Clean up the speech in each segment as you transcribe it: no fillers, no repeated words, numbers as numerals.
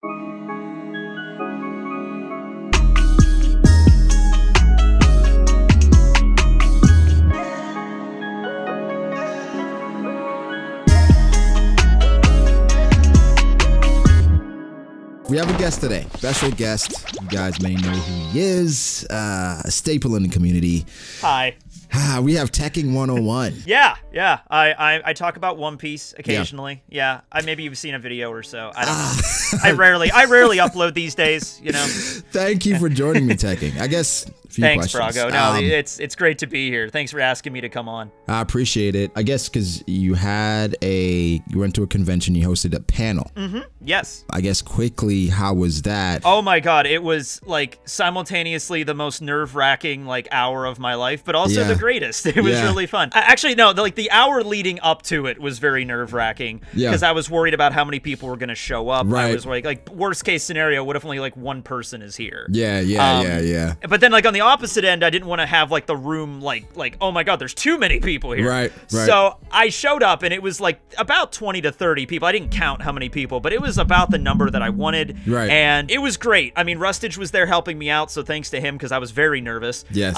We have a guest today, special guest. You guys may know who he is, a staple in the community. Hi. We have Tekking 101. Yeah. I talk about One Piece occasionally. Yeah. Maybe you've seen a video or so. I don't know. I rarely upload these days, you know. Thank you for joining me, Tekking. I guess a few Thanks, questions. Brago. No, it's great to be here. Thanks for asking me to come on. I appreciate it. I guess because you went to a convention, you hosted a panel. Mm-hmm. Yes. I guess quickly, how was that? Oh my God, it was like simultaneously the most nerve-wracking like hour of my life, but also the greatest. It was really fun. Actually, no, like the hour leading up to it was very nerve-wracking because I was worried about how many people were going to show up. Right. I was like worst case scenario, what if only like one person is here? Yeah. But then like on the opposite end, I didn't want to have like the room like oh my God, there's too many people here. Right. So I showed up and it was like about 20 to 30 people. I didn't count how many people, but it was about the number that I wanted. Right. And it was great. I mean, Rustage was there helping me out, so thanks to him because I was very nervous. Yes.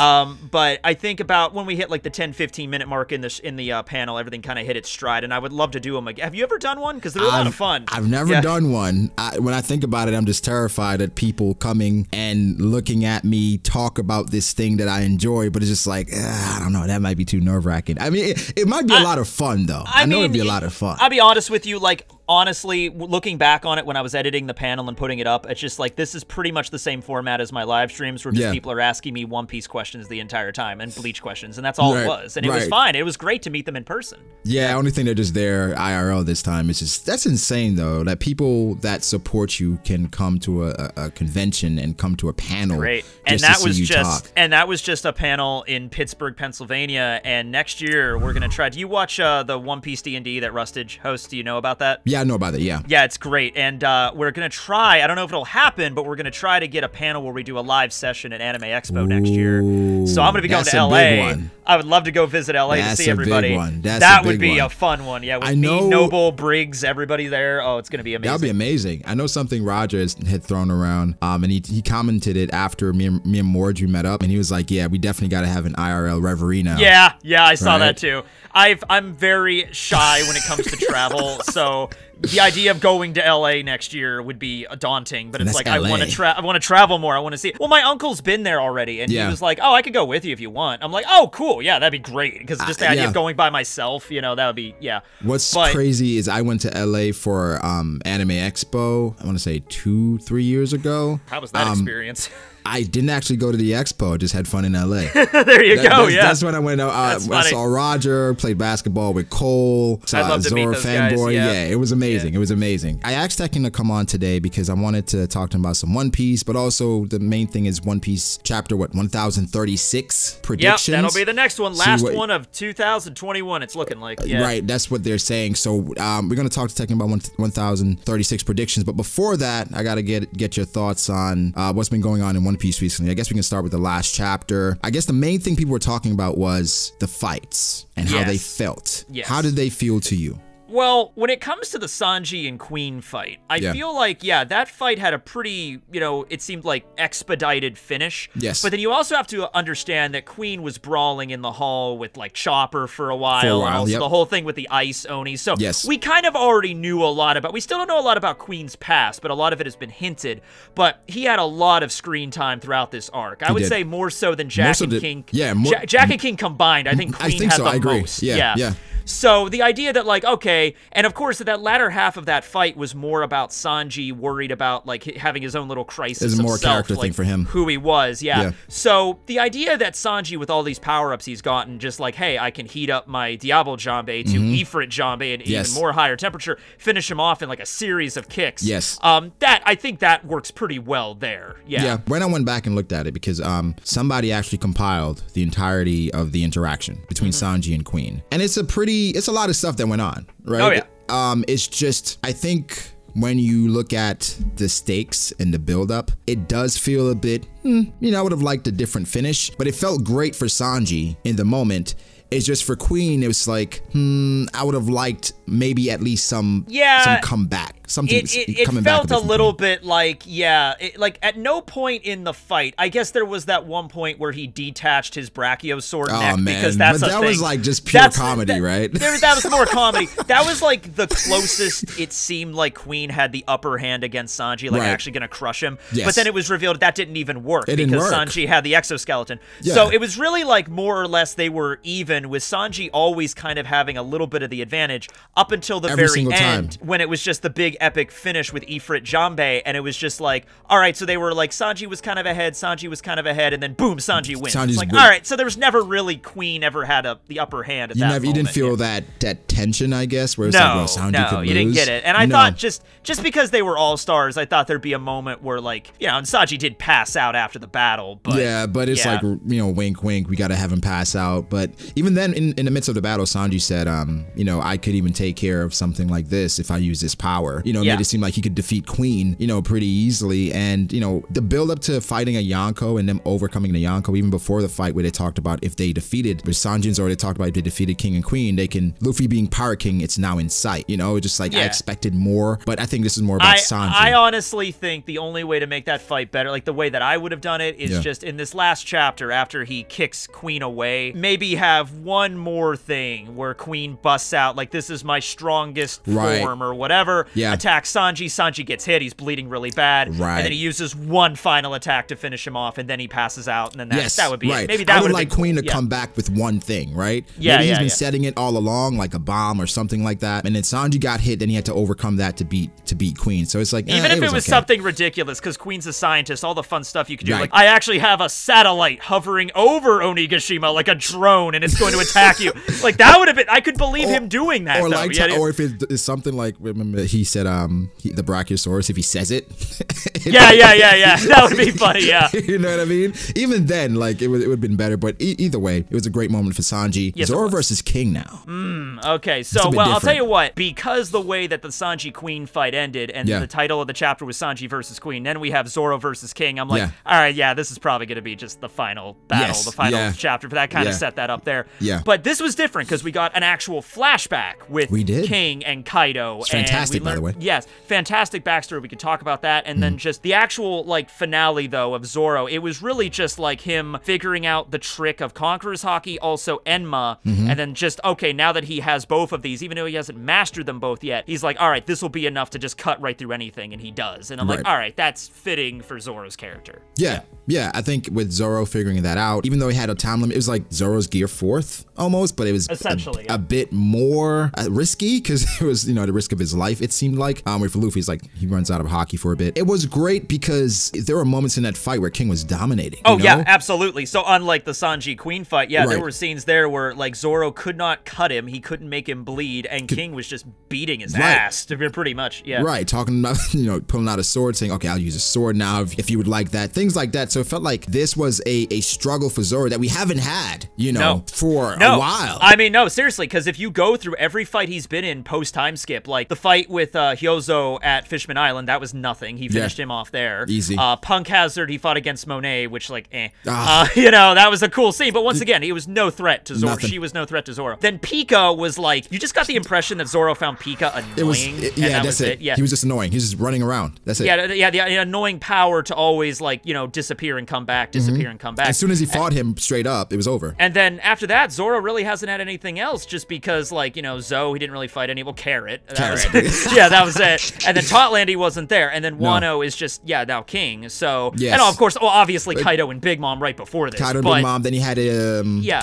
But I think about when we hit like the 10-15 minute mark in the panel, everything kind of hit its stride, and I would love to do them again. Have you ever done one? Because they're a lot of fun. I've never done one. When I think about it, I'm just terrified at people coming and looking at me talk about this thing that I enjoy, but it's just like, I don't know, that might be too nerve-wracking. I mean, it might be a lot of fun, though. I know it'd be a lot of fun. I'll be honest with you, like, honestly, looking back on it when I was editing the panel and putting it up, it's just like, this is pretty much the same format as my live streams where just people are asking me One Piece questions the entire time and Bleach questions, and that's all it was. And it was fine. It was great to meet them in person. Yeah, only thing they're just there IRL this time. It's just, that's insane, though, that people that support you can come to a convention and come to a panel. Great. And that was just a panel in Pittsburgh, Pennsylvania, and next year we're going to try. Do you watch the One Piece D&D that Rustage hosts? Do you know about that? Yeah, I know about it, yeah. Yeah, it's great. And we're going to try, I don't know if it'll happen, but we're going to try to get a panel where we do a live session at Anime Expo next year. So I'm going to be going to LA. I would love to go visit LA to see everybody. That would be a fun one. Yeah, with me, Noble, Briggs, everybody there. Oh, it's going to be amazing. That would be amazing. I know something Roger had thrown around, and he commented it after me and Mordry met up, and he was like, yeah, we definitely got to have an IRL reverie now. Yeah, I saw that too. I'm very shy when it comes to travel, so the idea of going to LA next year would be daunting, but it's like, I want to travel more. I want to see. Well, my uncle's been there already, and he was like, oh, I could go with you if you want. I'm like, oh, cool. Yeah, that'd be great. Because just the idea of going by myself, you know, that would be, What's crazy is I went to LA for Anime Expo, I want to say 2-3 years ago. How was that experience? I didn't actually go to the expo. I just had fun in LA. There you go. That's when I went out. I saw Roger, played basketball with Cole. I'd love to meet those fanboy. guys. Yeah, it was amazing. It was amazing. I asked Tekking to come on today because I wanted to talk to him about some One Piece, but also the main thing is One Piece chapter, 1036 predictions. Yep, that'll be the next one. Last one of 2021, it's looking like. Yeah. Right, that's what they're saying. So we're going to talk to Tekking about 1036 predictions. But before that, I got to get your thoughts on what's been going on in One Piece recently. I guess we can start with the last chapter. I guess the main thing people were talking about was the fights and how they felt. Yes. How did they feel to you? Well, when it comes to the Sanji and Queen fight, I feel like, that fight had a pretty, it seemed like expedited finish. Yes. But then you also have to understand that Queen was brawling in the hall with, like, Chopper for a while. And also the whole thing with the Ice Oni. So we kind of already knew a lot about, we still don't know a lot about Queen's past, but a lot of it has been hinted. But he had a lot of screen time throughout this arc. I would say more so than Jack and King. Yeah, Jack and King combined. I think Queen had the most. Yeah. So the idea that, like, okay, and of course that latter half of that fight was more about Sanji worried about, like, having his own little crisis. It's a more of self, character thing for him. Who he was, So the idea that Sanji, with all these power-ups he's gotten, just like, hey, I can heat up my Diablo Jambe to Ifrit Jambe at even more higher temperature, finish him off in, like, a series of kicks. I think that works pretty well there. Yeah. When I went back and looked at it, because somebody actually compiled the entirety of the interaction between Sanji and Queen. And it's a lot of stuff that went on, right? Oh, yeah. It's just, I think when you look at the stakes and the buildup, it does feel a bit, I would have liked a different finish, but it felt great for Sanji in the moment. It's just for Queen, it was like, I would have liked maybe at least some comeback. something coming back. It felt a little bit like, like at no point in the fight, I guess there was that one point where he detached his Brachiosaur neck, because that's that was like just pure comedy, right? That was more comedy. That was like the closest it seemed like Queen had the upper hand against Sanji, like actually going to crush him. Yes. But then it was revealed that didn't even work because Sanji had the exoskeleton. Yeah. So it was really like more or less they were even, with Sanji always kind of having a little bit of the advantage up until the very end, when it was just the big epic finish with Ifrit Jambe, and it was just like, all right, so they were like, Sanji was kind of ahead, and then boom, Sanji wins. It's like, all right, so there was never really Queen ever had the upper hand at that moment. You didn't feel that tension, I guess, where it's like, well, Sanji could lose. You didn't get it. And I thought just because they were all-stars, I thought there'd be a moment where, like, and Sanji did pass out after the battle, but... Yeah, but it's like, wink, wink, we gotta have him pass out. But even then, in the midst of the battle, Sanji said, I could even take care of something like this if I use this power. It made it seem like he could defeat Queen, pretty easily. And, the build up to fighting a Yonko and them overcoming the Yonko, even before the fight where they talked about if they defeated, but Sanji's already talked about if they defeated King and Queen, Luffy being Pirate King, it's now in sight. Just like I expected more, but I think this is more about Sanji. I honestly think the only way to make that fight better, like the way that I would have done it, is just in this last chapter after he kicks Queen away, maybe have one more thing where Queen busts out, like, this is my strongest form or whatever, attacks Sanji gets hit, he's bleeding really bad, and then he uses one final attack to finish him off, and then he passes out, and then that would be it. Maybe that I would have like been Queen cool. to come back with one thing, right? Yeah, maybe he's been setting it all along, like a bomb or something like that, and then Sanji got hit, then he had to overcome that to beat Queen. So it's like, even if it was something ridiculous, because Queen's a scientist, all the fun stuff you could do, like, I actually have a satellite hovering over Onigashima like a drone, and it's going to attack you. Like, that would have been, I could believe him doing that, or or if it's something like, remember he said the Brachiosaurus, if he says it. That would be funny, You know what I mean? Even then, like, it would have been better, but either way, it was a great moment for Sanji. Zoro versus King now. Okay, so, well, I'll tell you what, because the way that the Sanji Queen fight ended, and the title of the chapter was Sanji versus Queen, then we have Zoro versus King, I'm like, all right, this is probably going to be just the final battle, the final chapter, but that kind of set that up there. But this was different, because we got an actual flashback with King and Kaido. It's fantastic, by the way. Yes, fantastic backstory. We could talk about that, and then just the actual, like, finale, though, of Zoro, it was really just, like, him figuring out the trick of Conqueror's Haki, also Enma, and then just, okay, now that he has both of these, even though he hasn't mastered them both yet, he's like, all right, this will be enough to just cut right through anything, and he does. And I'm like, all right, that's fitting for Zoro's character. Yeah, I think with Zoro figuring that out, even though he had a time limit, it was like Zoro's Gear 4th almost, but it was essentially a bit more risky, because it was, the risk of his life, it seemed like. Where for Luffy's like, he runs out of Haki for a bit. It was great because there were moments in that fight where King was dominating. Yeah, absolutely. So unlike the Sanji Queen fight, there were scenes there where, like, Zoro could not cut him, he couldn't make him bleed, and King was just beating his ass, pretty much, talking about, pulling out a sword, saying, okay, I'll use a sword now if you would like that, things like that. So it felt like this was a struggle for Zoro that we haven't had, for a while. I mean, no, seriously, because if you go through every fight he's been in post-time skip, like the fight with Hyozo at Fishman Island, that was nothing. He finished him off there. Easy. Punk Hazard, he fought against Monet, which, like, that was a cool scene. But once again, he was no threat to Zoro. She was no threat to Zoro. Then Pika was like, you just got the impression that Zoro found Pika annoying. That's it. Yeah. He was just annoying. He was just running around. That's it. Yeah, the annoying power to always, like, disappear and come back, disappear and come back. As soon as he fought him straight up, it was over. And then after that, Zoro really hasn't had anything else, just because, like, Zoe, he didn't really fight any. Well, Carrot. That was it. And then Totland, he wasn't there. And then Wano is just, now King. So, and of course, obviously Kaido and Big Mom right before this. Kaido and Big Mom, then he had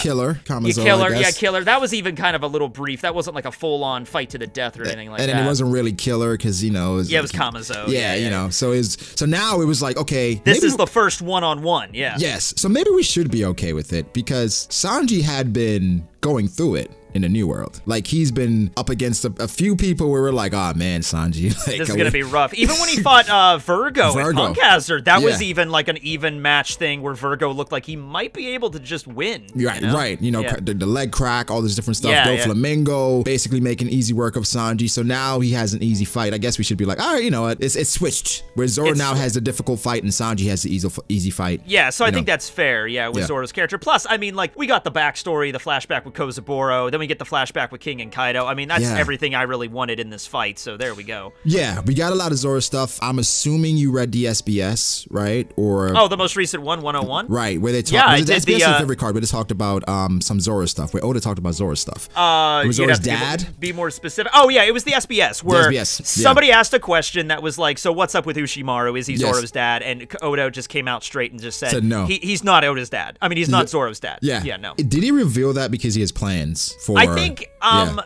Killer. Killer. That was even kind of a little brief. That wasn't like a full-on fight to the death or anything like that. And then it wasn't really Killer, because, it was... it was Kamazo. So now it was like, okay... This is the first one-on-one, Yes. So maybe we should be okay with it, because Sanji had been going through it in the New World. Like, he's been up against a few people where we're like, oh man, Sanji, like, this is gonna be rough. Even when he fought Virgo at Punk Hazard, that was even like an even match thing where Virgo looked like he might be able to just win. Right. The leg crack, all this different stuff. Flamingo, basically making easy work of Sanji. So now he has an easy fight. I guess we should be like, all right, you know what? It's switched. Where Zoro now has a difficult fight and Sanji has the easy fight. So I think that's fair. With Zoro's character. Plus, I mean, like, we got the backstory, the flashback with Kozaburo. Then we we get the flashback with King and Kaido. I mean, that's everything I really wanted in this fight, so there we go. Yeah, we got a lot of Zoro stuff. I'm assuming you read the SBS, right? Or the most recent one, 101? Right, where they talked. Yeah, I did SBS is favorite card, but they talked about some Zoro stuff, where Oda talked about Zoro stuff. It was Zoro's dad? Be more specific. Oh, yeah, it was the SBS, where somebody asked a question that was like, so what's up with Ushimaru? Is he Zoro's dad? And Oda just came out straight and just said no. He's not Oda's dad. I mean, he's not Zoro's dad. Yeah, no. Did he reveal that because he has plans for... I think,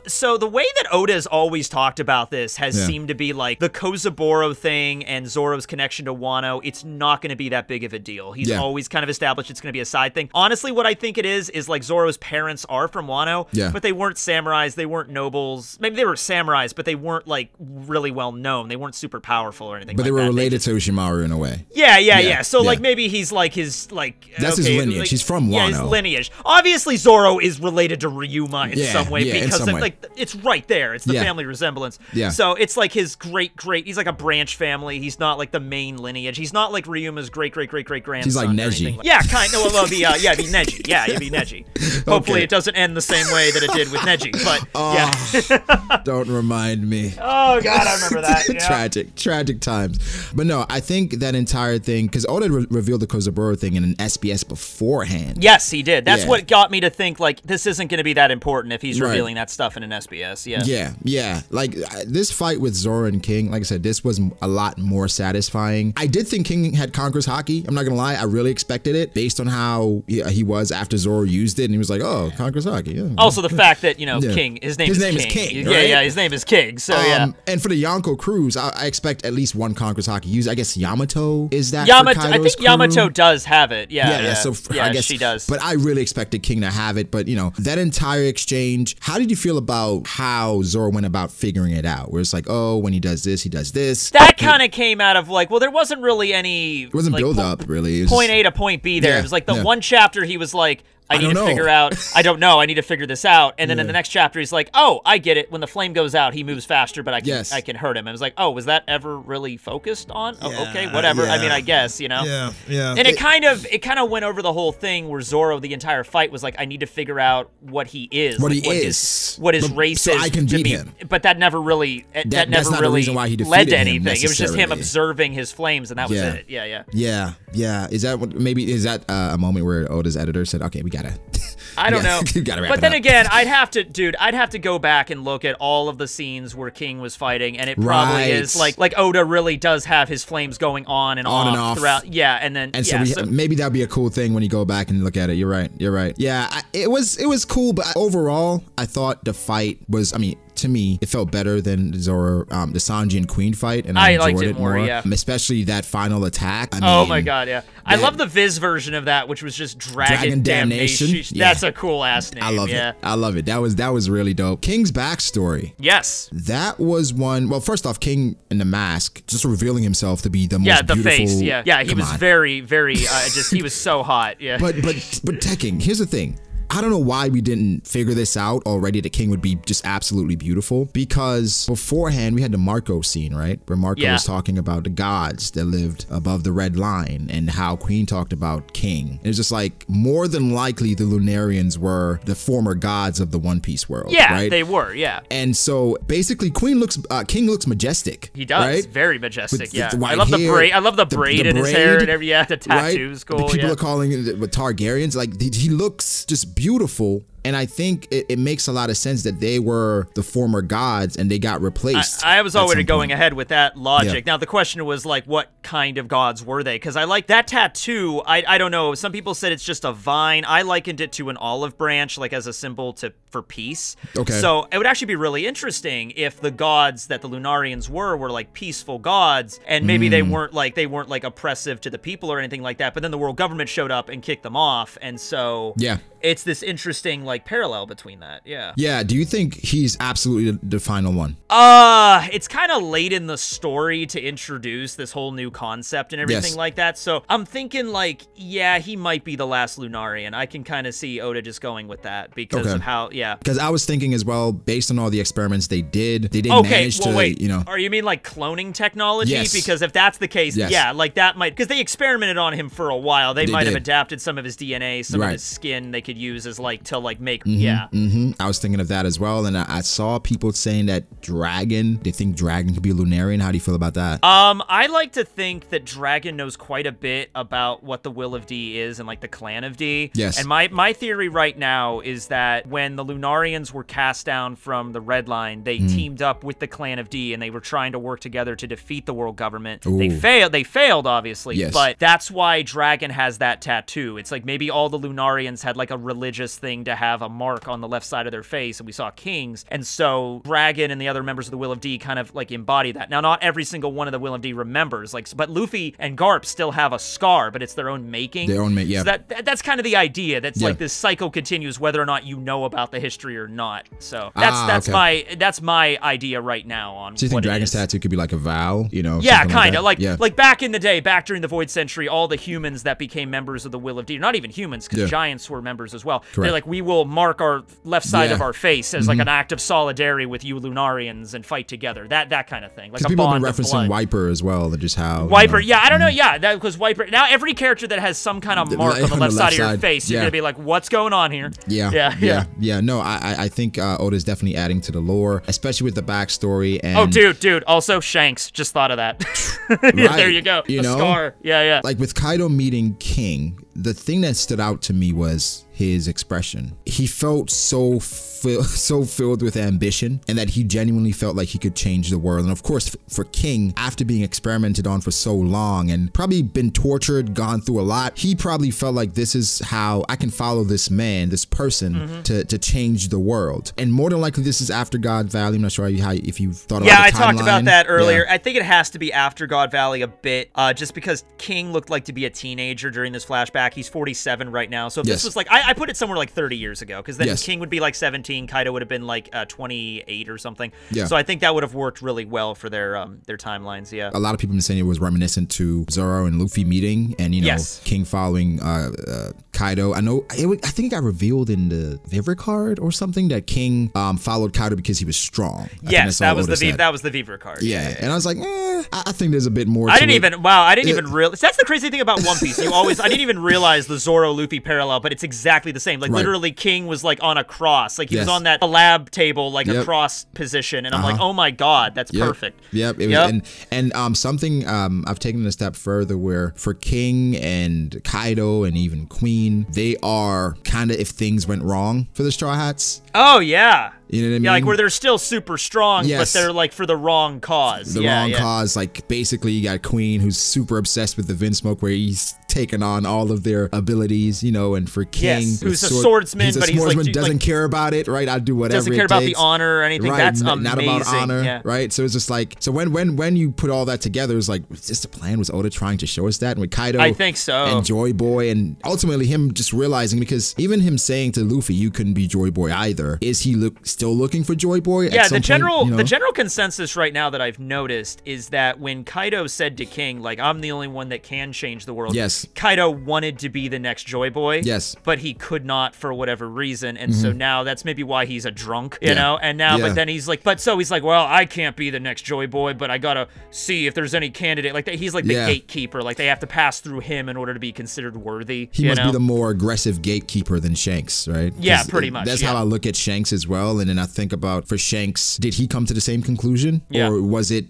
so the way that Oda's always talked about this has seemed to be like the Kozaburo thing and Zoro's connection to Wano, it's not going to be that big of a deal. He's always kind of established it's going to be a side thing. Honestly, what I think it is like Zoro's parents are from Wano, but they weren't samurais, they weren't nobles. Maybe they were samurais, but they weren't like really well known. They weren't super powerful or anything but like they were that. related to Ushimaru in a way. Yeah. So like maybe he's like his like... That's his lineage. Like, he's from Wano. Yeah, his lineage. Obviously, Zoro is related to Ryuma in some way because like it's right there. It's the family resemblance. So it's like his great, he's like a branch family. He's not like the main lineage. He's not like Ryuma's great grandson. He's like Neji. Kind of. Well, it'd be Neji. Yeah, it'd be Neji. Hopefully, it doesn't end the same way that it did with Neji. But don't remind me. Oh God, I remember that. Tragic times. But no, I think that entire thing, because Oda revealed the Kozaburo thing in an SBS beforehand. Yes, he did. That's what got me to think like this isn't going to be that important if he's revealing that stuff in an SBS. Yeah. Like this fight with Zoro and King, like I said, this was a lot more satisfying. I did think King had Conqueror's Haki. I'm not gonna lie, I really expected it based on how he was after Zoro used it, and he was like, "Oh, Conqueror's Haki." Yeah. Also, the fact that King, his name is King. Right? Yeah, his name is King. So and for the Yonko cruise, I expect at least one Conqueror's Haki use. I guess Yamato is that. I think crew? Yamato does have it. Yeah. So I guess she does. But I really expected King to have it. But that entire exchange. How did you feel about how Zoro went about figuring it out? Where it's like, oh, when he does this, he does this. That kind of came out of like, well, there wasn't really any. It wasn't build up really. It was point A to point B there. It was like the one chapter he was like, I need to figure out, I don't know, I need to figure this out. And then in the next chapter, he's like, oh, I get it. When the flame goes out, he moves faster, but I can hurt him. And I was like, oh, was that ever really focused on? Oh, okay, whatever. I mean, I guess, Yeah. And it kind of went over the whole thing where Zoro, the entire fight, was like, I need to figure out what he is. What his race is. So I can beat him. But that never really, that's not the reason why he led to anything. It was just him observing his flames, and that was it. Yeah. Is that a moment where Oda's editor said, okay, we gotta... I don't know. But then again, I'd have to go back and look at all of the scenes where King was fighting, and it probably is like Oda really does have his flames going on and off throughout. Yeah, and then so maybe that'd be a cool thing when you go back and look at it. You're right. Yeah, it was cool, but overall, I thought the fight was. I mean, to me, it felt better than Zoro, the Sanji and Queen fight, and I enjoyed it more. Yeah. Especially that final attack. Oh my God, yeah. I love the Viz version of that, which was just Dragon Damnation. That's a cool ass name. I love it. I love it. That was really dope. King's backstory. Yes. That was one. Well, first off, King in the mask, just revealing himself to be the most beautiful. Face. Yeah. He was very, very. He was so hot. Yeah. But Tekking, here's the thing. I don't know why we didn't figure this out already that King would be just absolutely beautiful, because beforehand we had the Marco scene, right? Where Marco was talking about the gods that lived above the red line and how Queen talked about King. It was just like, more than likely the Lunarians were the former gods of the One Piece world, right? They were, yeah. And so basically King looks majestic. He does, right? Very majestic, the I love the braid. I love the braid in his hair and everything. Yeah, the tattoos, cool. The people are calling it with Targaryens, like he looks just beautiful. And I think it makes a lot of sense that they were the former gods and they got replaced. I was already going ahead with that logic. Now, the question was, like, what kind of gods were they? Because I like that tattoo. I don't know. Some people said it's just a vine. I likened it to an olive branch, like as a symbol for peace. Okay. So it would actually be really interesting if the gods that the Lunarians were like peaceful gods, and maybe they weren't like oppressive to the people or anything like that. But then the world government showed up and kicked them off, and so it's this interesting like parallel between that. Yeah. Do you think he's absolutely the final one? It's kind of late in the story to introduce this whole new concept and everything like that. So I'm thinking like, he might be the last Lunarian. I can kind of see Oda just going with that because of how. Because I was thinking as well, based on all the experiments they didn't manage to, wait. Or you mean like cloning technology? Yes. Because if that's the case, like that might, because they experimented on him for a while. They might have adapted some of his DNA, some of his skin they could use as like to like make, I was thinking of that as well, and I saw people saying that Dragon, they think Dragon could be a Lunarian. How do you feel about that? I like to think that Dragon knows quite a bit about what the Will of D is and like the Clan of D. Yes. And my theory right now is that when the Lunarians were cast down from the Red Line, they teamed up with the Clan of D and they were trying to work together to defeat the world government. Ooh. They failed obviously, but that's why Dragon has that tattoo. It's like maybe all the Lunarians had like a religious thing to have a mark on the left side of their face, and we saw kings, and so Dragon and the other members of the Will of D kind of like embody that. Now, not every single one of the Will of D remembers, like, but Luffy and Garp still have a scar, but it's their own making. Their own making, yeah. So that's kind of the idea. That's like this cycle continues whether or not you know about the history or not. So that's my idea right now on. So you think Dragon's tattoo could be like a vow, you know? Yeah, kind of like back in the day, back during the Void Century, all the humans that became members of the Will of D, not even humans, because giants were members as well. Correct. They're like, we will mark our left side of our face as like an act of solidarity with you Lunarians and fight together. That kind of thing. Like a people bond have been referencing Wiper as well, just how Wiper. I don't know. Yeah, that because Wiper. Now every character that has some kind of mark on the left side of your face, you're gonna be like, what's going on here? Yeah. No, I think Oda's definitely adding to the lore, especially with the backstory. And oh, dude. Also, Shanks. Just thought of that. There you go. A scar. Yeah. Like with Kaido meeting King, the thing that stood out to me was his expression. He felt so filled with ambition, and that he genuinely felt like he could change the world. And of course, for King, after being experimented on for so long and probably been tortured, gone through a lot, he probably felt like this is how I can follow this man, this person, to change the world. And more than likely, this is after God Valley. I'm not sure if you've thought about the timeline. I talked about that earlier. I think it has to be after God Valley a bit, just because King looked like to be a teenager during this flashback. He's 47 right now. So if this was like, I put it somewhere like 30 years ago, because then King would be like 17, Kaido would have been like 28 or something. Yeah. So I think that would have worked really well for their timelines. Yeah. A lot of people have been saying it was reminiscent to Zoro and Luffy meeting, and King following Kaido. I think it got revealed in the Vivre card or something that King followed Kaido because he was strong. Yes, that was the Vivre card. Yeah, and I was like, I think there's a bit more. I didn't even realize. That's the crazy thing about One Piece. I didn't even realize the Zoro Luffy parallel, but it's exactly the same. Like literally, King was like on a cross, like he was on that lab table, like a cross position, and I'm like, oh my god, that's perfect. Yep. It was, and something I've taken it a step further, where for King and Kaido and even Queen, they are kind of if things went wrong for the Straw Hats. Oh yeah. You know what I mean? Yeah, like where they're still super strong, but they're like for the wrong cause. The wrong cause. Like basically you got Queen, who's super obsessed with the Vinsmoke, where he's taken on all of their abilities, and for King, who's a swordsman, but he's like, doesn't care about it, right? I'll do whatever. Doesn't care about the honor or anything. Right. That's amazing. Not about honor, right? So it's just like, so when you put all that together, it's like, was this the plan? Was Oda trying to show us that? And with Kaido, I think so. And Joy Boy, and ultimately him just realizing, because even him saying to Luffy, you couldn't be Joy Boy either. Is he still looking for Joy Boy? Yeah, the general consensus right now that I've noticed is that when Kaido said to King, like, I'm the only one that can change the world. Yes. Kaido wanted to be the next Joy Boy. Yes. But he could not for whatever reason, and so now that's maybe why he's a drunk, you know. And now, but then he's like, well, I can't be the next Joy Boy, but I gotta see if there's any candidate. Like he's like the gatekeeper. Like they have to pass through him in order to be considered worthy. He must be the more aggressive gatekeeper than Shanks, right? Yeah, pretty much. That's how I look at Shanks as well. And then I think about, for Shanks, did he come to the same conclusion? Or was it,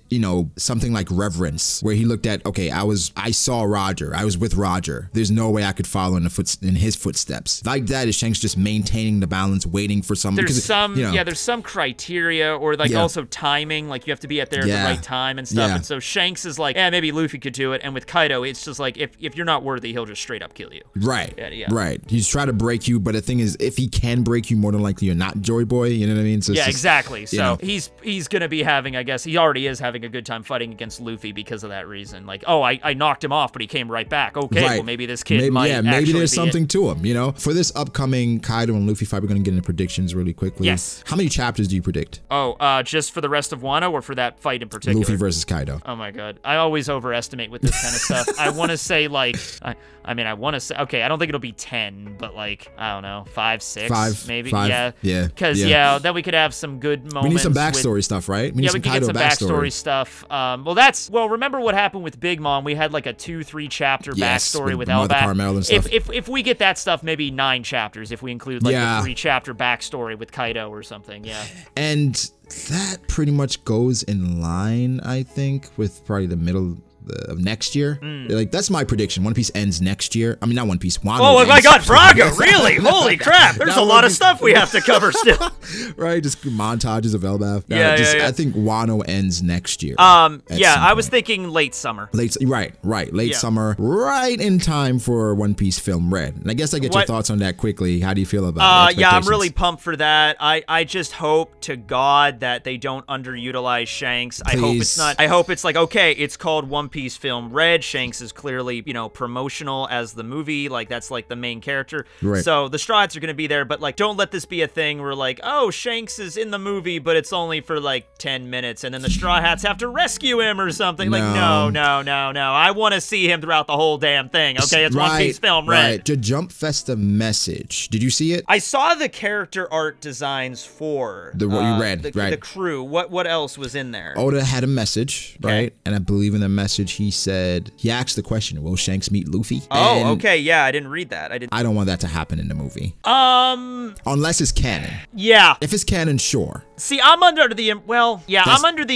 something like reverence, where he looked at, okay, I saw Roger, I was with Roger, there's no way I could follow in his footsteps. Like that, is Shanks just maintaining the balance, waiting for someone? There's some criteria, or like also timing, like you have to be at there at the right time and stuff. And so Shanks is like, maybe Luffy could do it. And with Kaido, it's just like, if you're not worthy, he'll just straight up kill you. Right. Right. He's trying to break you, but the thing is, if he can break you, more than likely you're not Joy Boy. You know what I mean? So exactly. So he's gonna be having, I guess he already is having a good time fighting against Luffy because of that reason. Like, I knocked him off, but he came right back. Okay, well maybe this kid might maybe there's something to him. For this upcoming Kaido and Luffy fight, we're gonna get into predictions really quickly. Yes. How many chapters do you predict? Just for the rest of Wano, or for that fight in particular? Luffy versus Kaido. Oh my god, I always overestimate with this kind of stuff. I want to say like, I want to say, okay, I don't think it'll be 10, but like, I don't know, 5, 6, maybe. 5, yeah. Yeah. Because Yeah, then we could have some good moments. We need some backstory stuff, right? We can get some backstory stuff. Remember what happened with Big Mom? We had like a 2-3 chapter backstory with Elbaf. If we get that stuff, maybe 9 chapters if we include like a 3-chapter backstory with Kaido or something. Yeah. And that pretty much goes in line, I think, with probably the middle of next year. Like, that's my prediction. One Piece ends next year. I mean, not One Piece. Wano oh my God, Braga! Really? Holy crap! There's a lot of stuff we have to cover still. Right? Just montages of Elbaf. I think Wano ends next year. I was thinking late summer. Late summer, right in time for One Piece Film Red. And I guess I get your thoughts on that quickly. How do you feel about it? I'm really pumped for that. I just hope to God that they don't underutilize Shanks. Please. I hope it's not. I hope it's like, okay, it's called One Piece Film Red. Shanks is clearly, promotional as the movie. Like, that's like the main character. Right. So the Straw Hats are going to be there, but like, don't let this be a thing where like, oh, Shanks is in the movie, but it's only for like 10 minutes, and then the Straw Hats have to rescue him or something. Like, no. I want to see him throughout the whole damn thing. Okay, it's One Piece Film Red. Right. The Jump Festa message. Did you see it? I saw the character art designs for what you read. The crew. What else was in there? Oda had a message, right? And I believe in the message he asked the question, will Shanks meet Luffy? Oh, okay, yeah, I didn't read that. I don't want that to happen in the movie. Unless it's canon. Yeah. If it's canon, sure. See, I'm under the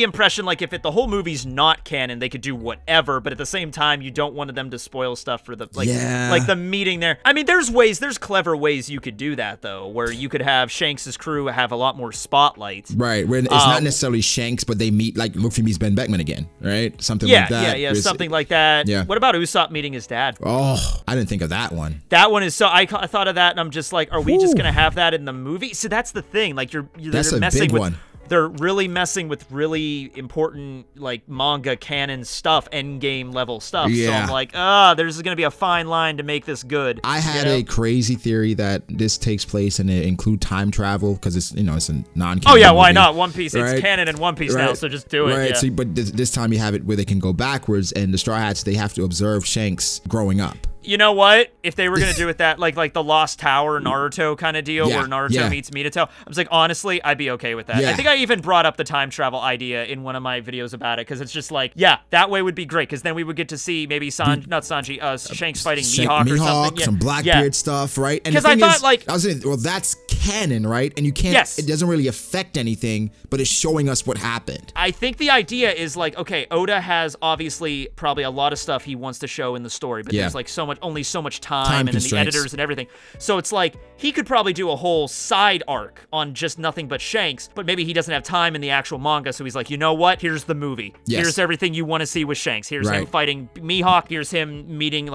impression like if the whole movie's not canon, they could do whatever, but at the same time, you don't want them to spoil stuff for the like the meeting there. I mean, there's clever ways you could do that though, where you could have Shanks' crew have a lot more spotlight. Right, where it's not necessarily Shanks, but they meet like Luffy meets Ben Beckman again, right? Something like that. Yeah, something like that. Yeah. What about Usopp meeting his dad? Oh, I didn't think of that one. That one is so I thought of that and I'm just like, are we just gonna have that in the movie? So that's the thing. Like that's a big one. They're really messing with really important, like, manga canon stuff, endgame level stuff. Yeah. So I'm like, there's going to be a fine line to make this good. I had a crazy theory that this takes place and it include time travel because it's, it's a non-canon Oh, yeah, why movie, not? One Piece. right? It's canon in One Piece now, so just do it. Right, yeah. so, but this time you have it where they can go backwards and the Straw Hats, they have to observe Shanks growing up. You know what? If they were going to do it that, like the Lost Tower Naruto kind of deal where Naruto meets Minato, I was like, honestly, I'd be okay with that. Yeah. I think I even brought up the time travel idea in one of my videos about it because it's just like, that way would be great because then we would get to see maybe Shanks fighting Mihawk or something. Some Blackbeard stuff, right? Because I thought I was saying, well, that's canon, right? And you can't, it doesn't really affect anything, but it's showing us what happened. I think the idea is like, okay, Oda has obviously probably a lot of stuff he wants to show in the story, but there's like only so much time and then the editors and everything. So it's like he could probably do a whole side arc on just nothing but Shanks, but maybe he doesn't have time in the actual manga, so he's like, you know what? Here's the movie. Yes. Here's everything you want to see with Shanks. Here's him fighting Mihawk. Here's him meeting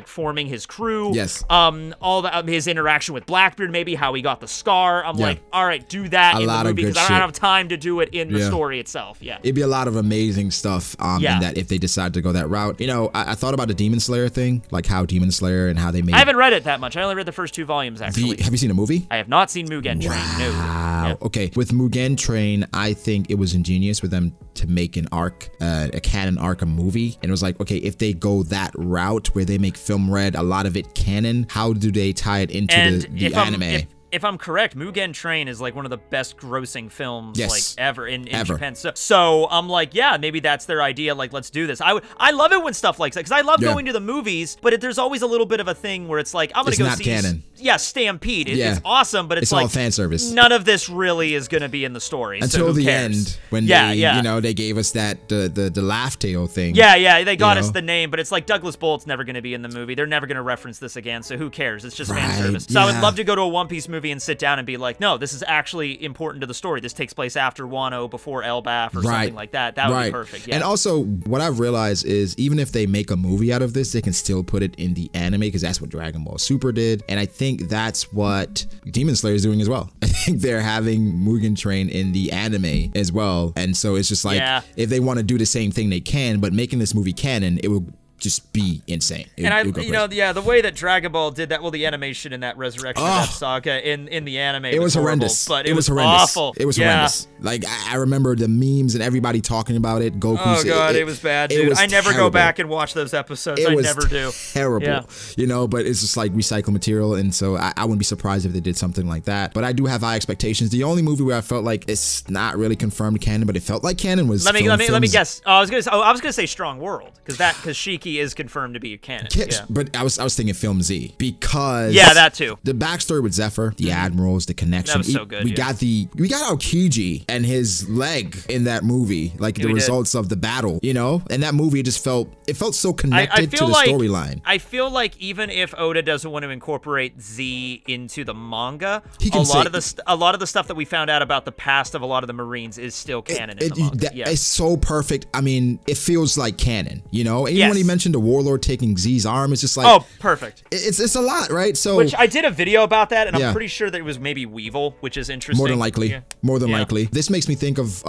forming his crew. Yes. All his interaction with Blackbeard, maybe how he got the scar. I'm like, all right, do that in the movie because I don't have time to do it in the story itself. Yeah. It'd be a lot of amazing stuff in that if they decide to go that route. I thought about the Demon Slayer thing, like how Demon Slayer and how they made. I haven't read it that much. I only read the first 2 volumes actually. Have you seen a movie? I have not seen Mugen Train. No. Wow. Okay. With Mugen Train, I think it was ingenious for them to make an arc, a canon arc, a movie. And it was like, okay, if they go that route where they make Film Red, a lot of it canon, how do they tie it into the anime? If I'm correct, Mugen Train is like one of the best grossing films like ever in Japan. So so I'm like, yeah, maybe that's their idea. Like, let's do this. I love it when stuff like that because I love going to the movies, but there's always a little bit of a thing where it's like I'm gonna go see canon. Stampede. It's awesome, but it's like all fan service. None of this really is gonna be in the story until the cares? end when they gave us that the Laugh Tale thing. Yeah, they got us the name, but it's like Douglas Bolt's never gonna be in the movie. They're never gonna reference this again, so who cares? It's just fan service. So I would love to go to a One Piece movie and sit down and be like, no, this is actually important to the story. This takes place after Wano, before Elbaf, or something like that. That would be perfect. Yeah. And also, what I've realized is even if they make a movie out of this, they can still put it in the anime because that's what Dragon Ball Super did. And I think that's what Demon Slayer is doing as well. I think they're having Mugen Train in the anime as well. And so it's just like, if they want to do the same thing, they can, but making this movie canon, it will just be insane. The way that Dragon Ball did that, well, the animation in that Resurrection of that saga in the anime, it was horrendous. But it was horrendous. Awful. It was horrendous. Like I remember the memes and everybody talking about it. Goku. Oh god, it was bad, dude. I never go back and watch those episodes. I never do. Terrible. Yeah. But it's just like recycled material, and so I wouldn't be surprised if they did something like that. But I do have high expectations. The only movie where I felt like it's not really confirmed canon, but it felt like canon was. Let me guess. I was gonna say Strong World because Shiki is confirmed to be canon. Yeah. But I was thinking Film Z because that too. The backstory with Zephyr, the admirals, the connection. That was so good. We got Aokiji and his leg in that movie, like the results of the battle, and that movie just felt so connected to the storyline. I feel like even if Oda doesn't want to incorporate Z into the manga, a lot of the stuff that we found out about the past of a lot of the Marines is still canon in the manga. It's so perfect. I mean, it feels like canon, and even when he mentioned the warlord taking Z's arm, it's just like, oh, perfect. It's a lot, right? So which I did a video about that, and I'm pretty sure that it was maybe Weevil, which is interesting. More than likely. This makes me think of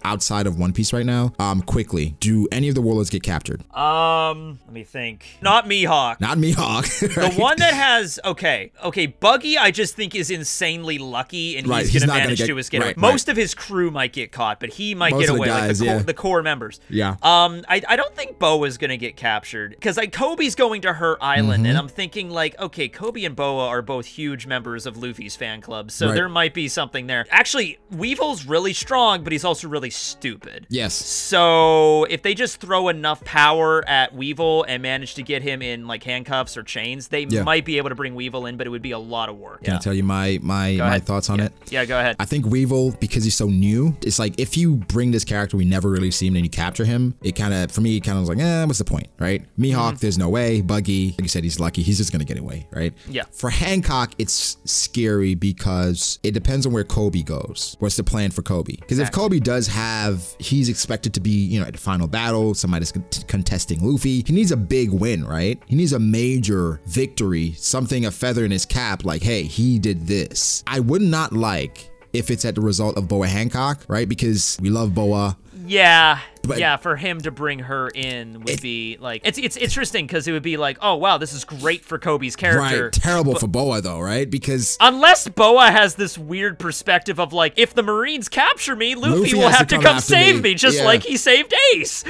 outside of One Piece right now. Quickly, do any of the warlords get captured? Let me think. Not Mihawk. Not Mihawk. Right? The one that has okay. Buggy, I just think is insanely lucky, and he's gonna manage to escape. Right, most of his crew might get caught, but he might get away. Guys, like the core members. Yeah. I don't think Boa is gonna get captured because Kobe's going to her island, and I'm thinking like, okay, Kobe and Boa are both huge members of Luffy's fan club, so there might be something there. Actually, Weevil's really strong, but he's also really stupid. Yes. So if they just throw enough power at Weevil and manage to get him in like handcuffs or chains, they might be able to bring Weevil in, but it would be a lot of work. Can I tell you my thoughts on it? Yeah, go ahead. I think Weevil, because he's so new, it's like if you bring this character we never really see him and you capture him, for me, it kind of was like, what's the point, right? Mihawk, there's no way. Buggy, like you said, he's lucky. He's just gonna get away, right? Yeah. For Hancock, it's scary because it depends on where Kobe goes. What's the plan for Kobe? Because if Kobe does he's expected to be, at the final battle, somebody's contesting Luffy. He needs a big win, right? He needs a major victory, a feather in his cap, like, hey, he did this. I would not like if it's at the result of Boa Hancock, right? Because we love Boa. Yeah. But for him to bring her in would be like, it's interesting because it would be like, oh wow, this is great for Kobe's character. Right, terrible for Boa though, right? Because unless Boa has this weird perspective of like, if the Marines capture me, Luffy will have to come save me, just like he saved Ace.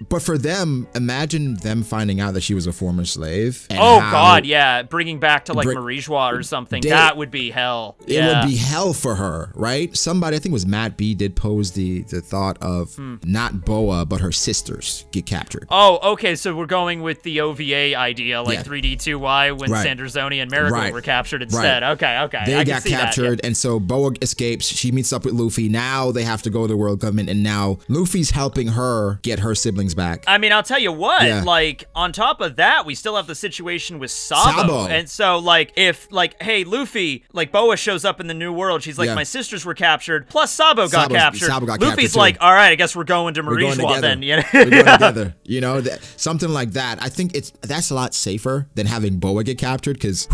But for them, imagine them finding out that she was a former slave. And God, yeah, bringing back to like Marijois or something. That would be hell. It would be hell for her, right? Somebody, I think it was Matt B, did pose the thought of not Boa, but her sisters get captured. Oh, okay, so we're going with the OVA idea, like 3D2Y when Sandersoni and Marigold were captured instead. Okay. They got captured, and so Boa escapes. She meets up with Luffy. Now they have to go to the world government, and now Luffy's helping her get her siblings back. I mean, I'll tell you what, like, on top of that, we still have the situation with Sabo. And so, like, if, like, hey, Luffy, like, Boa shows up in the New World, she's like, my sisters were captured, plus Sabo got captured. Luffy's like, all right, I guess we're going to Marijois then. We're going together. Something like that. I think that's a lot safer than having Boa get captured, because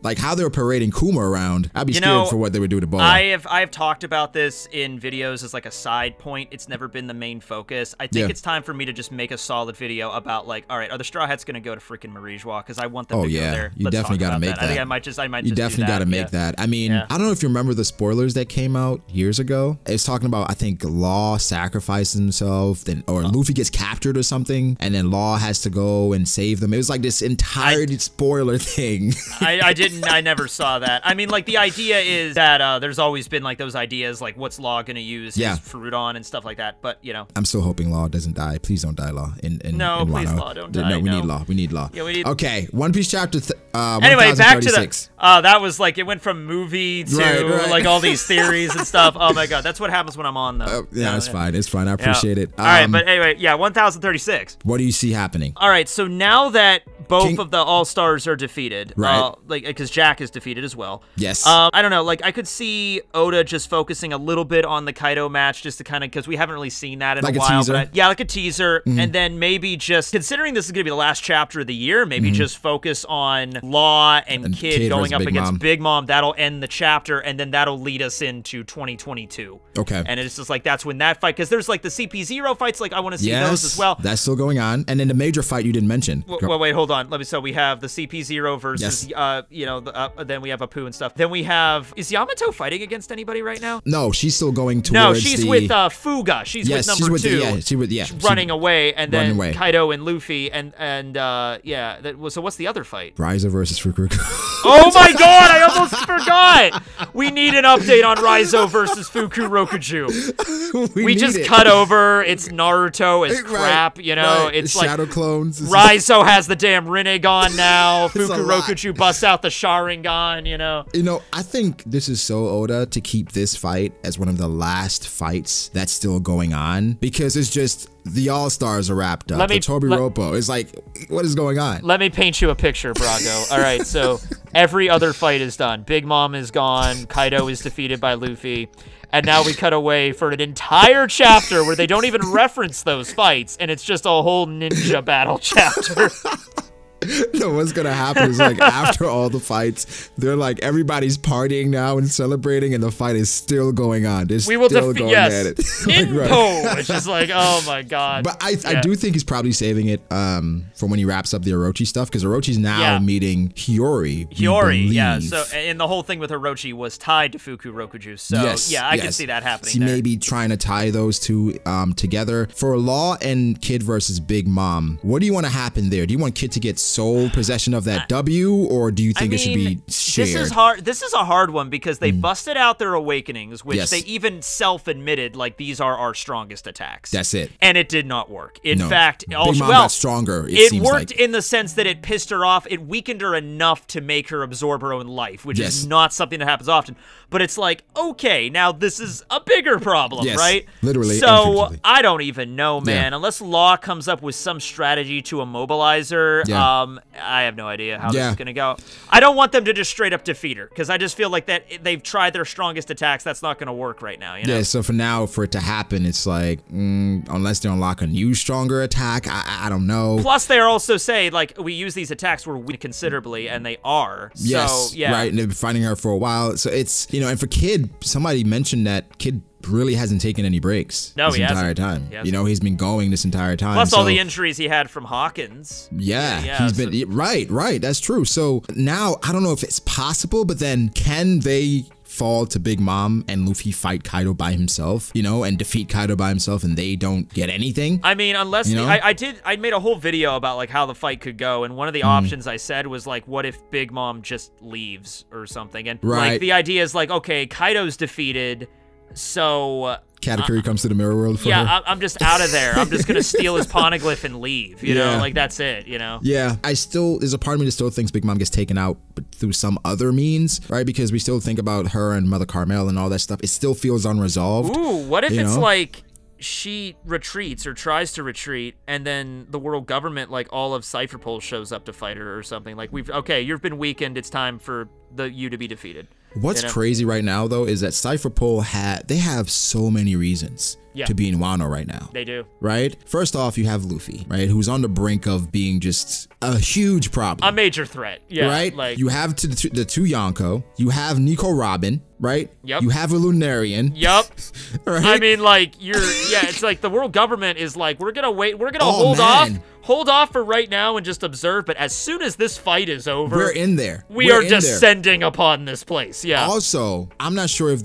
like how they were parading Kuma around, I'd be scared for what they would do to Boa. I've talked about this in videos as like a side point. It's never been the main focus. I think it's time for me to just make a solid video about like, all right, are the Straw Hats going to go to freaking Marijois? Because I want them to go there. You definitely got to make that. I think I might just You definitely got to make that. I mean, I don't know if you remember the spoilers that came out years ago. It's talking about, I think, Law sacrificed himself, or Luffy gets captured or something, and then Law has to go and save them. It was like this entire spoiler thing. I never saw that. I mean, like, the idea is that there's always been, like, those ideas, like, what's Law gonna use his Fruiton and stuff like that, but, I'm still hoping Law doesn't die. Please don't die, Law. No, please, Law, don't die. No, we need Law. We need Law. Yeah, we need... Okay, One Piece chapter anyway, back to the... that was, like, it went from movie to, like, all these theories and stuff. Oh, my God. That's what happens when I'm on, though. It's fine. It's fine. I appreciate it. All right, but anyway, 1036. What do you see happening? All right, so now that both of the All-Stars are defeated. Right. Like, because Jack is defeated as well. Yes. I don't know. Like, I could see Oda just focusing a little bit on the Kaido match just to kind of, because we haven't really seen that in a while. Teaser. Yeah, like a teaser. And then maybe just, considering this is going to be the last chapter of the year, maybe just focus on Law and Kid going up against Big Mom. That'll end the chapter, and then that'll lead us into 2022. Okay. And it's just like, that's when that fight, because there's like the CP0 fights, like I want to see those as well. That's still going on. And then the major fight you didn't mention. Well, wait, hold on. So we have the CP0 versus, then we have Apu and stuff. Then we have, is Yamato fighting against anybody right now? No, she's still going towards No, she's with Fuga. She's with number 2. She's running away, and then Kaido and Luffy, and so what's the other fight? Raizo versus Fukuroku. Oh my god, I almost forgot! We need an update on Raizo versus Fukurokuju. We just cut over, it's Naruto, it's crap, you know, it's like Shadow Clones. Raizo has the damn Rinnegan now, Fukurokuju busts out the Sharingan, you know. You know, I think this is so Oda to keep this fight as one of the last fights that's still going on, because it's just the All-Stars are wrapped up. The Tobiropo. It's like, what is going on? Let me paint you a picture, Brago. All right, so every other fight is done. Big Mom is gone. Kaido is defeated by Luffy. And now we cut away for an entire chapter where they don't even reference those fights, and it's just a whole ninja battle chapter. No, what's gonna happen is like after all the fights, they're like everybody's partying now and celebrating, and the fight is still going on. They're still going at it. It's just like, oh my god. But I do think he's probably saving it for when he wraps up the Orochi stuff, because Orochi's now meeting Hiyori. Yeah. So and the whole thing with Orochi was tied to Fukurokuju. So I can see that happening. So he may be trying to tie those two together. For Law and Kid versus Big Mom, what do you want to happen there? Do you want Kid to get sole possession of that W, or do you think it should be shared? This is a hard one, because they busted out their awakenings, which they even self-admitted, like, these are our strongest attacks. That's it. And it did not work. In fact, Big Mom got stronger. It worked in the sense that it pissed her off. It weakened her enough to make her absorb her own life, which is not something that happens often. But it's like, okay, now this is a bigger problem, right? Literally. So I don't even know, man. Unless Law comes up with some strategy to immobilize her, I have no idea how this is gonna go. I don't want them to just straight up defeat her, because I just feel like that they've tried their strongest attacks. That's not gonna work right now. You know? Yeah. So for now, for it to happen, it's like unless they unlock a new stronger attack, I don't know. Plus, they also say like we use these attacks we're weak considerably, and they are. Yes. So, right. And they've been fighting her for a while. So it's and for Kid, somebody mentioned that Kid really hasn't taken any breaks this entire time. You know, he's been going this entire time. Plus all the injuries he had from Hawkins. He's been right. That's true. So now I don't know if it's possible, but then can they fall to Big Mom and Luffy fight Kaido by himself, and defeat Kaido by himself, and they don't get anything? I mean, unless I made a whole video about like how the fight could go, and one of the options I said was like, what if Big Mom just leaves or something? And like the idea is like, okay, Kaido's defeated, so Katakuri comes to the mirror world for her. I'm just out of there. I'm just gonna steal his poneglyph and leave. You know, like that's it. Yeah, there's a part of me that still thinks Big Mom gets taken out, but through some other means, right? Because we still think about her and Mother Carmel and all that stuff. It still feels unresolved. Ooh, what if it's like she retreats or tries to retreat, and then the world government, like all of Cypher Pole, shows up to fight her or something? Like you've been weakened. It's time for you to be defeated. What's crazy right now, though, is that Cypher Pole they have so many reasons to be in Wano right now. They do. Right? First off, you have Luffy, right? Who's on the brink of being just a huge problem. A major threat. Yeah. Right? Like, you have the two Yonko. You have Nico Robin, right? Yep. You have a Lunarian. Yep. Right? I mean, like, it's like the world government is like, we're gonna wait, we're gonna hold off for right now and just observe, but as soon as this fight is over, we're in there. We are descending upon this place. Yeah. Also, I'm not sure if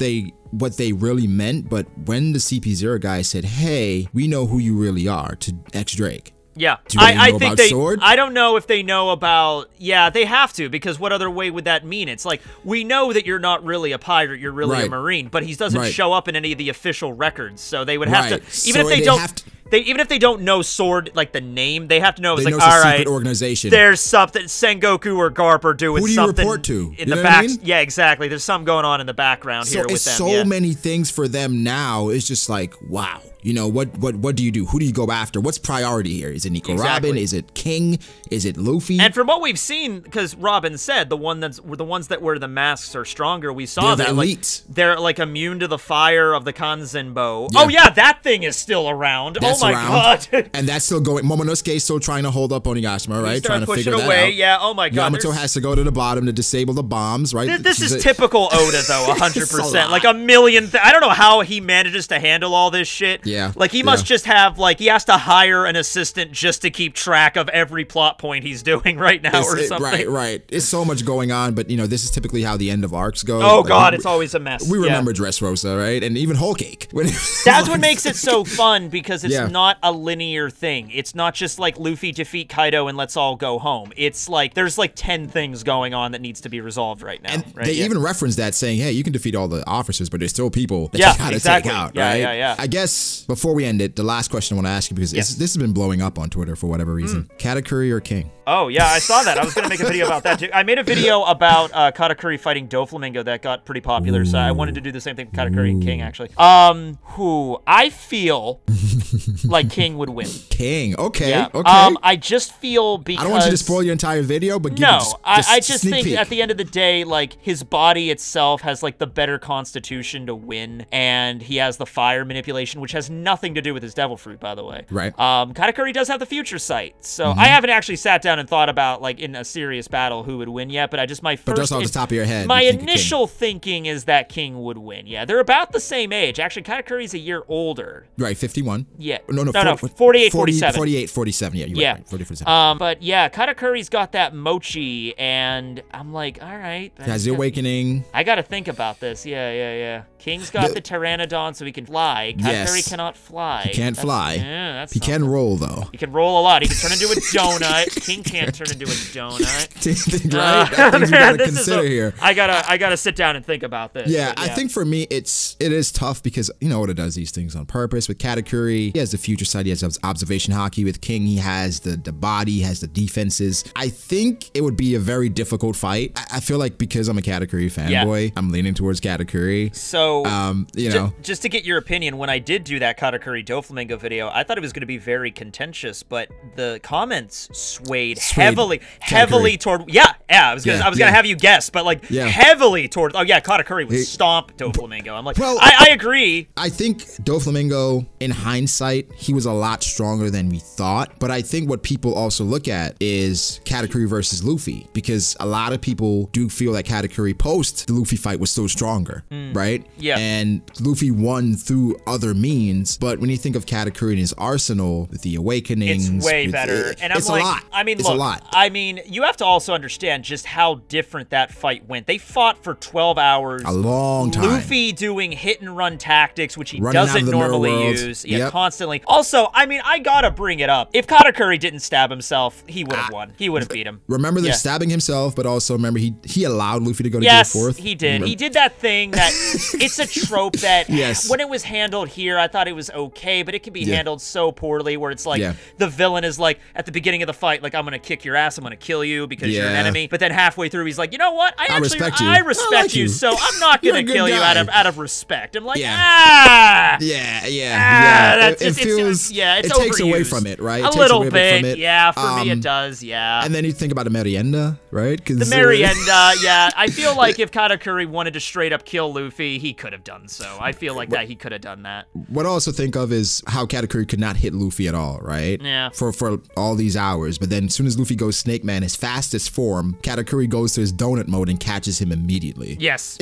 what they really meant, but when the CP0 guy said, hey, we know who you really are, to X Drake. Yeah, do I think Sword? I don't know if they know about. Yeah, they have to, because what other way would that mean? It's like, we know that you're not really a pirate, you're really a marine, but he doesn't show up in any of the official records, so they would have to. Even if they don't. even if they don't know Sword, like the name, they have to know it's like, all right, secret organization. There's something Sengoku or Garp are doing. Who do you something report to? In the back. I mean? Yeah, exactly. There's something going on in the background here with them. So many things for them now. It's just like, wow. You know, what do you do? Who do you go after? What's priority here? Is it Nico Robin? Is it King? Is it Luffy? And from what we've seen, because Robin said the ones that wear the masks are stronger. We saw they're that elite. Like they're like immune to the fire of the Kanzenbo. Yeah. Oh yeah, that thing is still around. That's oh my god. And that's still going. Momonosuke is still trying to hold up Onigashima, right? He's trying to push figure it that away. out. Yeah. Oh my god. Yamato has to go to the bottom to disable the bombs, right? This is typical Oda though, 100%. Like a million. I don't know how he manages to handle all this shit. Yeah. Like he must just have like he has to hire an assistant just to keep track of every plot point he's doing right now something. Right. It's so much going on, but you know, this is typically how the end of arcs go. Oh god, it's always a mess. We remember Dressrosa, right? And even Whole Cake. That's what makes it so fun because it's not a linear thing. It's not just like Luffy defeat Kaido and let's all go home. It's like there's like 10 things going on that needs to be resolved right now. And right? they even reference that saying, hey, you can defeat all the officers, but there's still people that you gotta take out, right? Yeah. I guess before we end it, the last question I want to ask you, because this has been blowing up on Twitter for whatever reason. Katakuri or King? Oh, yeah, I saw that. I was going to make a video about that, too. I made a video about Katakuri fighting Doflamingo that got pretty popular, so I wanted to do the same thing with Katakuri and King, actually. I feel like King would win. King, okay, yeah. okay. I just feel because... I don't want you to spoil your entire video, but give I just think peek. At the end of the day, like, his body itself has, like, the better constitution to win, and he has the fire manipulation, which has nothing to do with his devil fruit, by the way. Right. Katakuri does have the future sight, so I haven't actually sat down and thought about, like, in a serious battle who would win yet, but I just, But just off the top of your head, my initial thinking is that King would win. Yeah, they're about the same age. Actually, Katakuri's a year older. Right, 51. Yeah. No, 48, 47. 48, 47. Yeah, you're right. 40, 47. But yeah, Katakuri's got that mochi, and I'm like, all right. He has the awakening. I got to think about this. Yeah. King's got the Pteranodon, so he can fly. Katakuri cannot fly. He can't fly. Yeah, that's he can roll, though. He can roll a lot. He can turn into a donut. King can't turn into a donut. Right? Things we gotta consider here. I gotta sit down and think about this. Yeah, I think for me, it is tough because, you know, Oda does these things on purpose. With Katakuri, he has the future side. He has observation haki. With King, he has the body, he has the defenses. I think it would be a very difficult fight. I feel like because I'm a Katakuri fanboy, I'm leaning towards Katakuri. So, you know, just to get your opinion, when I did do that Katakuri Doflamingo video, I thought it was going to be very contentious, but the comments swayed heavily toward. I was gonna have you guess, but like heavily toward. Oh yeah, Katakuri would stomp Doflamingo. I'm like, well, I agree. I think Doflamingo, in hindsight, he was a lot stronger than we thought. But I think what people also look at is Katakuri versus Luffy, because a lot of people do feel that Katakuri post the Luffy fight was still stronger, right? Yeah. And Luffy won through other means, but when you think of Katakuri and his arsenal, with the awakenings, it's way better. And it's a lot. I mean, it's a lot. I mean, you have to also understand just how different that fight went. They fought for 12 hours. A long time. Luffy doing hit and run tactics, which he doesn't normally use. Yeah, constantly. Also, I mean, I gotta bring it up. If Katakuri didn't stab himself, he would have won. He would have beat him. Remember the stabbing himself, but also remember he allowed Luffy to go to Gear 4th? Yes, he did. Remember? He did that thing that it's a trope that when it was handled here, I thought it was okay, but it can be handled so poorly where it's like the villain is like at the beginning of the fight, like, I'm gonna kick your ass, I'm gonna kill you because you're an enemy. But then halfway through, he's like, you know what? I respect you, so I'm not gonna kill you out of respect. I'm like, it it's takes overused. away from it, right? A little bit, for me it does, And then you think about the Merienda, right? The Merienda, I feel like if Katakuri wanted to straight up kill Luffy, he could have done so. I feel like he could have done that. What I also think of is how Katakuri could not hit Luffy at all, right? Yeah. For all these hours, but then as soon as Luffy goes Snake Man, his fastest form, Katakuri goes to his donut mode and catches him immediately. Yes.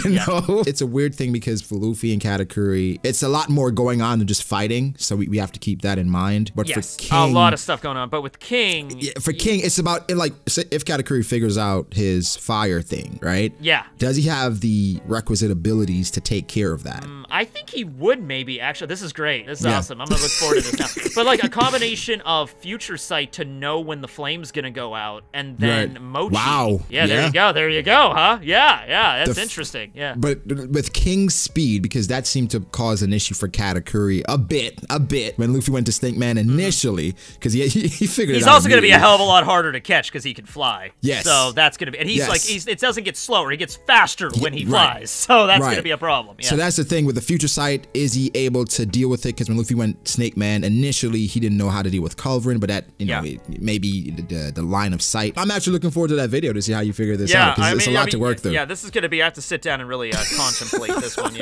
You know? It's a weird thing because for Luffy and Katakuri, it's a lot more going on than just fighting, so we have to keep that in mind. But for King, a lot of stuff going on. But with King, for King, it's about like if Katakuri figures out his fire thing, right? Yeah. Does he have the requisite abilities to take care of that? I think he would maybe, actually. This is great. This is awesome. I'm going to look forward to this now. But, like, a combination of Future Sight to know when the flame's going to go out, and then Mochi. Wow. Yeah, there you go. There you go, huh? Yeah, that's interesting. Yeah. But with King's speed, because that seemed to cause an issue for Katakuri a bit when Luffy went to Snake Man initially, because he figured it out. He's also going to be a hell of a lot harder to catch because he can fly. Yes. So that's going to be, and he's like, it doesn't get slower. He gets faster when he flies. So that's going to be a problem. Yeah. So that's the thing with the Future Sight. Is he able to deal with it? Because when Luffy went Snake Man initially, he didn't know how to deal with Culverin, but that, you know, maybe the line of sight. I'm actually looking forward to that video to see how you figure this out, because it's a lot to work through. Yeah, this is going to be, I have to sit down and really contemplate this one,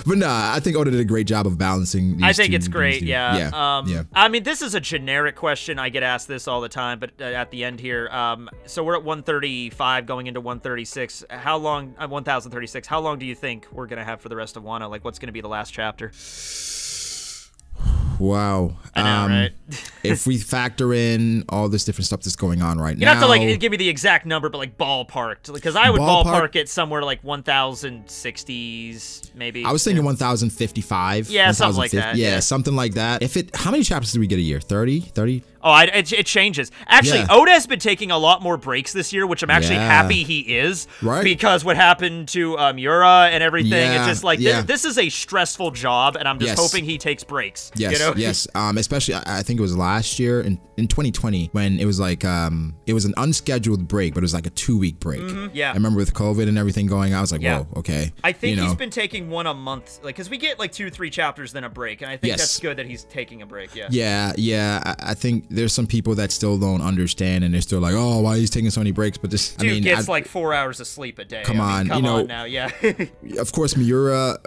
But nah, I think Oda did a great job of balancing these I think it's great, yeah. I mean, this is a generic question. I get asked this all the time, but at the end here, so we're at 135 going into 136. How long, 1036, how long do you think we're going to have for the rest of Wano? Like, what's going to be the last chapter? Wow. I know, right? If we factor in all this different stuff that's going on right now. You don't have to, like, give me the exact number, but, like, ballparked. Because I would ballpark it somewhere like 1060s, maybe. I was thinking 1055. Yeah, something like that. Yeah, something like that. How many chapters do we get a year? 30? Oh, it changes. Actually, Oda has been taking a lot more breaks this year, which I'm actually happy he is. Right. Because what happened to Miura and everything, it's just like, this is a stressful job, and I'm just hoping he takes breaks. Yes, you know? yes. Especially, I think it was last year in 2020 when it was like, it was an unscheduled break, but it was like a 2-week break. Yeah. I remember with COVID and everything going, I was like, whoa, okay. I think he's been taking one a month, like, because we get like 2-3 chapters, then a break, and I think that's good that he's taking a break. Yeah. I think there's some people that still don't understand, and they're still like, oh, why he's taking so many breaks? But this, dude, I mean, gets like 4 hours of sleep a day. Come on now, yeah. Of course, Miura,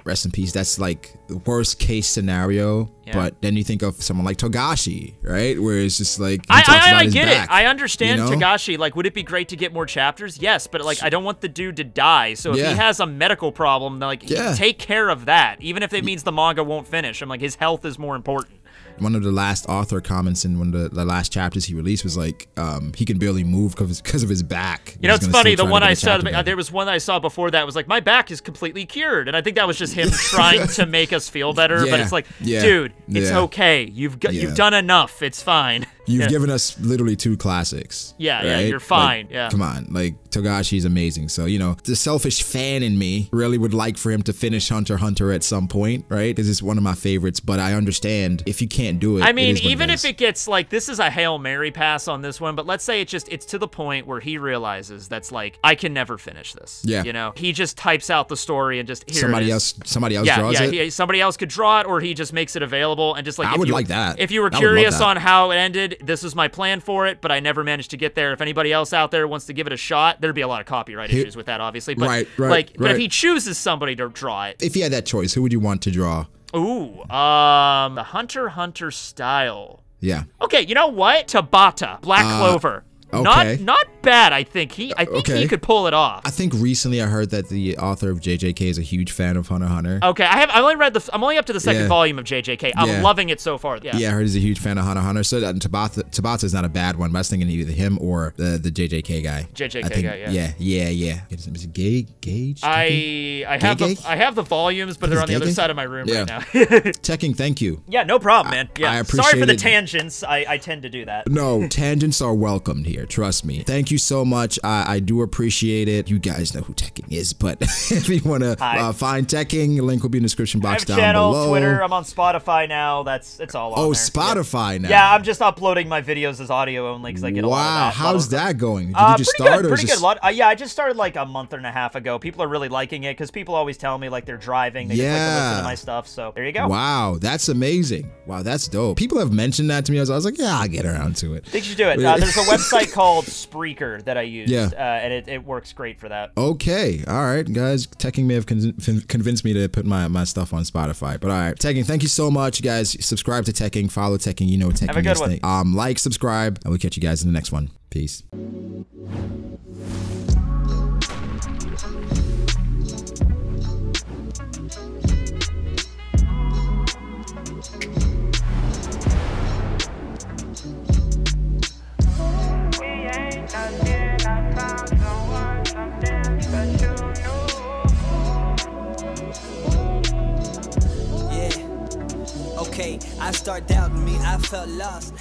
rest in peace. That's like the worst case scenario. Yeah. But then you think of someone like Togashi, right? Where it's just like, I get it. I understand Togashi. Like, would it be great to get more chapters? Yes, but like, I don't want the dude to die. So if he has a medical problem, like, take care of that. Even if it means the manga won't finish. I'm like, his health is more important. One of the last author comments in one of the last chapters he released was like, he can barely move because of his back. You know, it's funny. The one I saw, there was one I saw before that was like, my back is completely cured, and I think that was just him trying to make us feel better. But it's like, dude, it's okay. You've done enough. It's fine. You've given us literally 2 classics. Yeah, you're fine. Like, come on, like, Togashi's amazing. So, you know, the selfish fan in me really would like for him to finish Hunter x Hunter at some point, right? Because it's one of my favorites, but I understand if you can't do it. I mean, even if it gets, like, this is a Hail Mary pass on this one, but let's say it's to the point where he realizes that's like, I can never finish this. Yeah. You know, he just types out the story and just, here somebody else draws it? Yeah, somebody else could draw it, or he just makes it available, and just like, I would like that. If you were curious on how it ended, this is my plan for it, but I never managed to get there. If anybody else out there wants to give it a shot, there'd be a lot of copyright issues with that, obviously. But but if he chooses somebody to draw it, if he had that choice, who would you want to draw? Ooh, the Hunter x Hunter style. Yeah. Okay, you know what? Tabata, Black Clover. Okay. Not bad, I think. He could pull it off. I think recently I heard that the author of JJK is a huge fan of Hunter x Hunter. Okay, I'm only up to the second volume of JJK. I'm loving it so far. Yeah, I heard he's a huge fan of Hunter x Hunter. So Tabata is not a bad one, but I was thinking either him or the JJK guy. JJK guy, yeah. Is it Gage? I have the volumes, but they're on the other side of my room right now. Tekking, thank you. Yeah, no problem, man. Yeah, I appreciate sorry for the tangents. I tend to do that. No, tangents are welcomed here. Trust me. Thank you so much. I do appreciate it. You guys know who Tekking is, but if you want to find Tekking, link will be in the description box down channel, below. Twitter. I'm on Spotify now. It's all on there. Spotify now. Yeah, I'm just uploading my videos as audio only because I get a lot of that. How's that going? Did you just start? Pretty good. Yeah, I just started like a month and a half ago. People are really liking it because people always tell me like they're driving. They just like to listen to my stuff. So there you go. Wow, that's amazing. Wow, that's dope. People have mentioned that to me. I was like, yeah, I'll get around to it. I think you should do it. There's a website called Spreaker that I used, and it works great for that. Okay, all right, guys. Tekking may have convinced me to put my stuff on Spotify, but all right. Tekking, thank you so much, guys. Subscribe to Tekking, follow Tekking. You know Tekking. Have a good one. Like, subscribe, and we'll catch you guys in the next one. Peace. But you know okay. I start doubting me, I felt lost.